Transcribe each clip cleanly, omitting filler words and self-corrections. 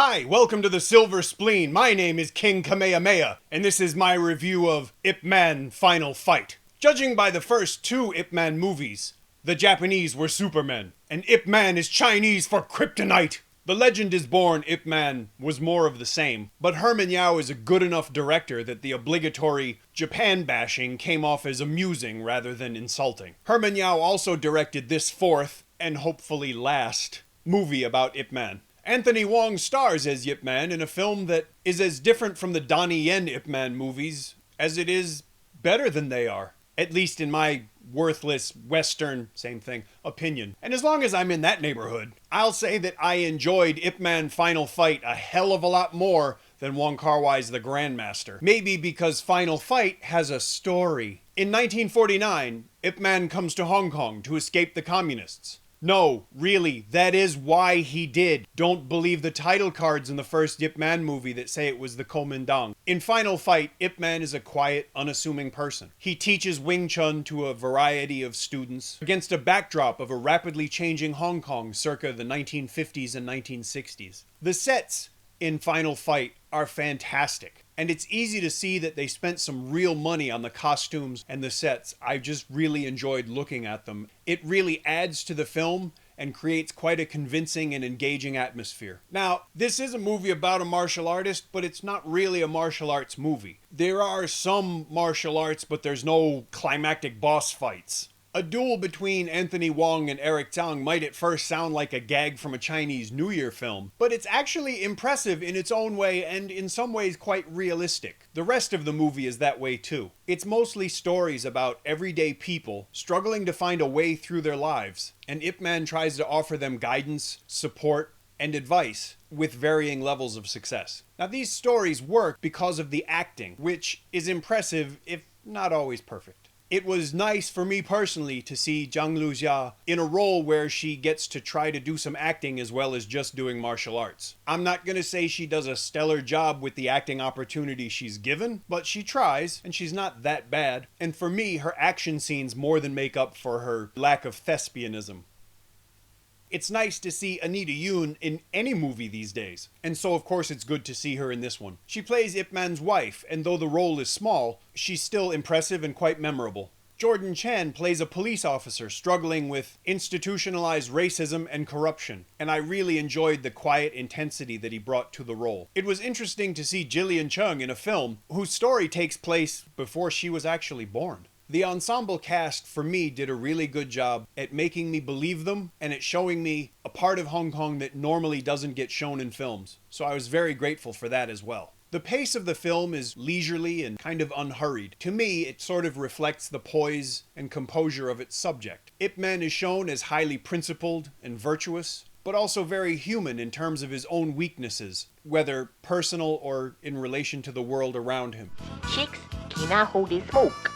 Hi, welcome to the Silver Spleen. My name is King Kamehameha, and this is my review of Ip Man Final Fight. Judging by the first two Ip Man movies, the Japanese were Supermen, and Ip Man is Chinese for kryptonite. The Legend is Born Ip Man was more of the same, but Herman Yao is a good enough director that the obligatory Japan bashing came off as amusing rather than insulting. Herman Yao also directed this fourth, and hopefully last, movie about Ip Man. Anthony Wong stars as Ip Man in a film that is as different from the Donnie Yen Ip Man movies as it is better than they are. At least in my worthless Western, same thing, opinion. And as long as I'm in that neighborhood, I'll say that I enjoyed Ip Man Final Fight a hell of a lot more than Wong Kar-wai's The Grandmaster. Maybe because Final Fight has a story. In 1949, Ip Man comes to Hong Kong to escape the communists. No, really, that is why he did. Don't believe the title cards in the first Ip Man movie that say it was the Kuomintang. In Final Fight, Ip Man is a quiet, unassuming person. He teaches Wing Chun to a variety of students against a backdrop of a rapidly changing Hong Kong circa the 1950s and 1960s. The sets in Final Fight are fantastic. And it's easy to see that they spent some real money on the costumes and the sets. I just really enjoyed looking at them. It really adds to the film and creates quite a convincing and engaging atmosphere. Now, this is a movie about a martial artist, but it's not really a martial arts movie. There are some martial arts, but there's no climactic boss fights. A duel between Anthony Wong and Eric Tsang might at first sound like a gag from a Chinese New Year film, but it's actually impressive in its own way and in some ways quite realistic. The rest of the movie is that way too. It's mostly stories about everyday people struggling to find a way through their lives, and Ip Man tries to offer them guidance, support, and advice with varying levels of success. Now, these stories work because of the acting, which is impressive if not always perfect. It was nice for me personally to see Zhang Lujia in a role where she gets to try to do some acting as well as just doing martial arts. I'm not going to say she does a stellar job with the acting opportunity she's given, but she tries, and she's not that bad. And for me, her action scenes more than make up for her lack of thespianism. It's nice to see Anita Yoon in any movie these days, and so of course it's good to see her in this one. She plays Ip Man's wife, and though the role is small, she's still impressive and quite memorable. Jordan Chan plays a police officer struggling with institutionalized racism and corruption, and I really enjoyed the quiet intensity that he brought to the role. It was interesting to see Jillian Chung in a film whose story takes place before she was actually born. The ensemble cast, for me, did a really good job at making me believe them and at showing me a part of Hong Kong that normally doesn't get shown in films. So I was very grateful for that as well. The pace of the film is leisurely and kind of unhurried. To me, it sort of reflects the poise and composure of its subject. Ip Man is shown as highly principled and virtuous, but also very human in terms of his own weaknesses, whether personal or in relation to the world around him. Chicks cannot hold their smoke.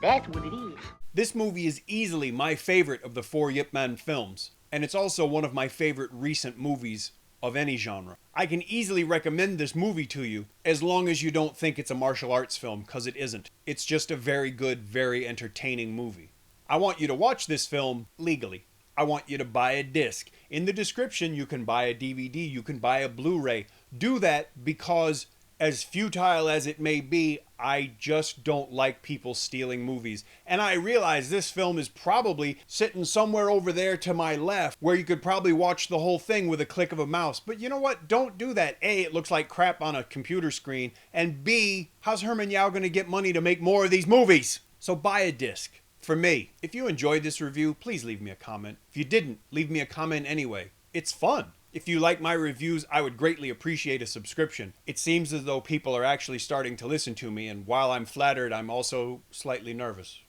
That's what it is. This movie is easily my favorite of the four Ip Man films, and it's also one of my favorite recent movies of any genre. I can easily recommend this movie to you, as long as you don't think it's a martial arts film, because it isn't. It's just a very good, very entertaining movie. I want you to watch this film legally. I want you to buy a disc. In the description, you can buy a DVD, you can buy a Blu-ray. Do that because, as futile as it may be, I just don't like people stealing movies. And I realize this film is probably sitting somewhere over there to my left, where you could probably watch the whole thing with a click of a mouse. But you know what? Don't do that. A, it looks like crap on a computer screen. And B, how's Herman Yao going to get money to make more of these movies? So buy a disc. For me, if you enjoyed this review, please leave me a comment. If you didn't, leave me a comment anyway. It's fun. If you like my reviews, I would greatly appreciate a subscription. It seems as though people are actually starting to listen to me, and while I'm flattered, I'm also slightly nervous.